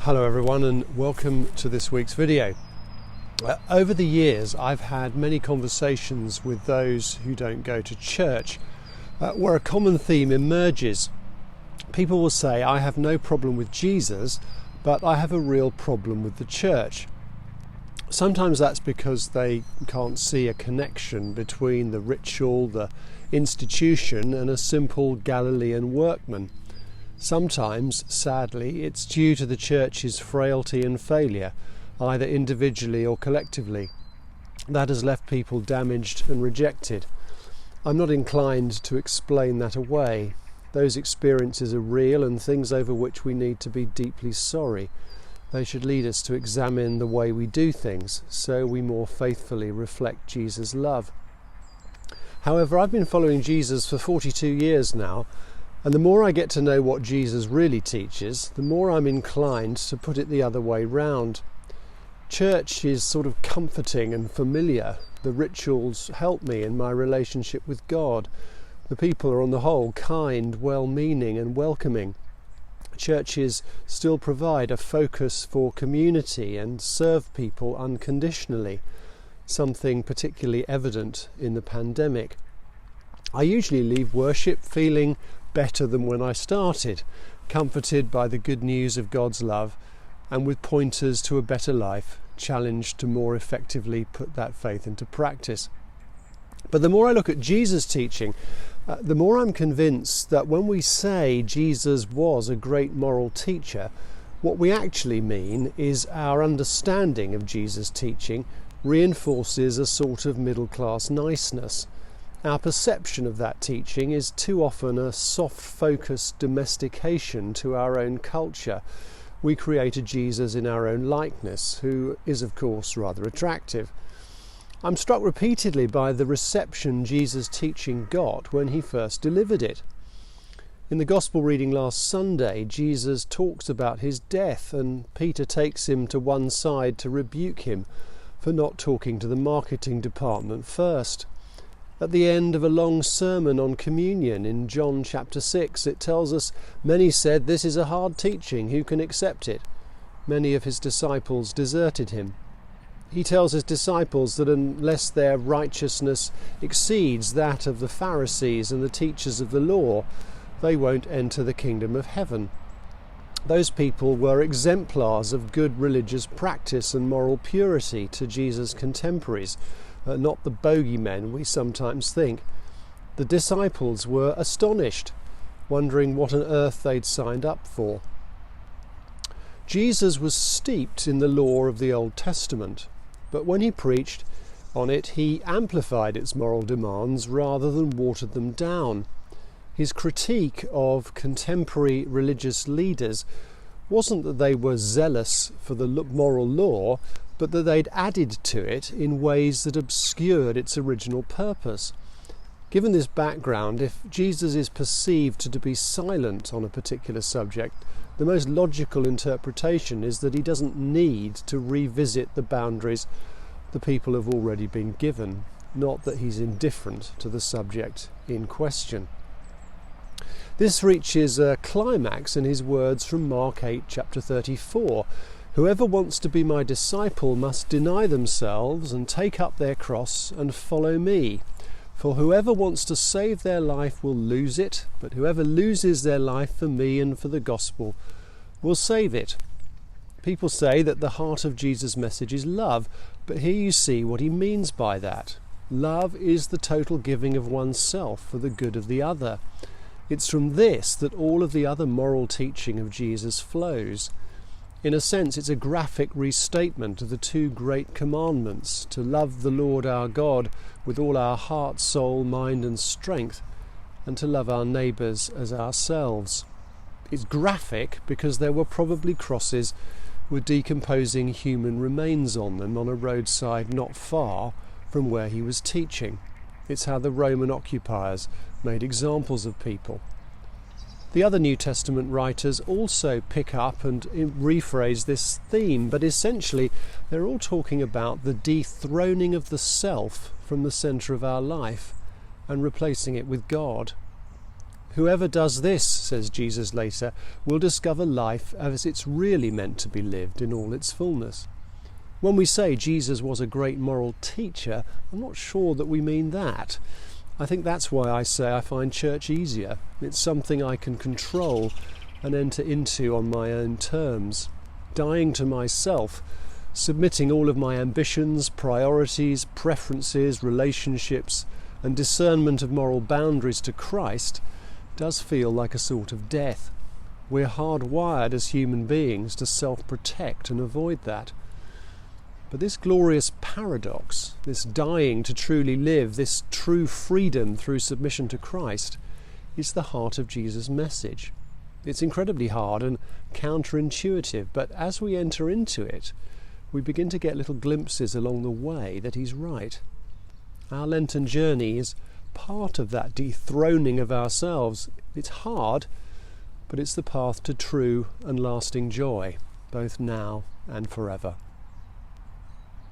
Hello everyone and welcome to this week's video. Over the years I've had many conversations with those who don't go to church where a common theme emerges. People will say, I have no problem with Jesus, but I have a real problem with the church. Sometimes that's because they can't see a connection between the ritual, the institution and a simple Galilean workman. Sometimes, sadly, it's due to the church's frailty and failure, either individually or collectively. That has left people damaged and rejected. I'm not inclined to explain that away. Those experiences are real and things over which we need to be deeply sorry. They should lead us to examine the way we do things, so we more faithfully reflect Jesus' love. However, I've been following Jesus for 42 years now, and the more I get to know what Jesus really teaches, the more I'm inclined to put it the other way round. Church is sort of comforting and familiar. The rituals help me in my relationship with God. The people are on the whole kind, well-meaning and welcoming. Churches still provide a focus for community and serve people unconditionally, something particularly evident in the pandemic. I usually leave worship feeling better than when I started, comforted by the good news of God's love and with pointers to a better life, challenged to more effectively put that faith into practice. But the more I look at Jesus' teaching, the more I'm convinced that when we say Jesus was a great moral teacher, what we actually mean is our understanding of Jesus' teaching reinforces a sort of middle-class niceness. Our perception of that teaching is too often a soft-focused domestication to our own culture. We create a Jesus in our own likeness, who is of course rather attractive. I'm struck repeatedly by the reception Jesus' teaching got when he first delivered it. In the Gospel reading last Sunday, Jesus talks about his death, and Peter takes him to one side to rebuke him for not talking to the marketing department first. At the end of a long sermon on communion in John chapter 6, it tells us, "Many said, 'This is a hard teaching, who can accept it?' Many of his disciples deserted him." He tells his disciples that unless their righteousness exceeds that of the Pharisees and the teachers of the law, they won't enter the kingdom of heaven. Those people were exemplars of good religious practice and moral purity to Jesus' contemporaries, not the bogeymen we sometimes think. The disciples were astonished, wondering what on earth they'd signed up for. Jesus was steeped in the law of the Old Testament, but when he preached on it, he amplified its moral demands rather than watered them down. His critique of contemporary religious leaders wasn't that they were zealous for the moral law, but that they'd added to it in ways that obscured its original purpose. Given this background, if Jesus is perceived to be silent on a particular subject, the most logical interpretation is that he doesn't need to revisit the boundaries the people have already been given, not that he's indifferent to the subject in question. This reaches a climax in his words from Mark 8, chapter 34. "Whoever wants to be my disciple must deny themselves and take up their cross and follow me. For whoever wants to save their life will lose it, but whoever loses their life for me and for the gospel will save it." People say that the heart of Jesus' message is love, but here you see what he means by that. Love is the total giving of oneself for the good of the other. It's from this that all of the other moral teaching of Jesus flows. In a sense, it's a graphic restatement of the two great commandments, to love the Lord our God with all our heart, soul, mind and strength, and to love our neighbours as ourselves. It's graphic because there were probably crosses with decomposing human remains on them on a roadside not far from where he was teaching. It's how the Roman occupiers made examples of people. The other New Testament writers also pick up and rephrase this theme, but essentially they're all talking about the dethroning of the self from the centre of our life and replacing it with God. Whoever does this, says Jesus later, will discover life as it's really meant to be lived in all its fullness. When we say Jesus was a great moral teacher, I'm not sure that we mean that. I think that's why I say I find church easier. It's something I can control and enter into on my own terms. Dying to myself, submitting all of my ambitions, priorities, preferences, relationships, and discernment of moral boundaries to Christ does feel like a sort of death. We're hardwired as human beings to self-protect and avoid that. But this glorious paradox, this dying to truly live, this true freedom through submission to Christ, is the heart of Jesus' message. It's incredibly hard and counterintuitive, but as we enter into it, we begin to get little glimpses along the way that he's right. Our Lenten journey is part of that dethroning of ourselves. It's hard, but it's the path to true and lasting joy, both now and forever.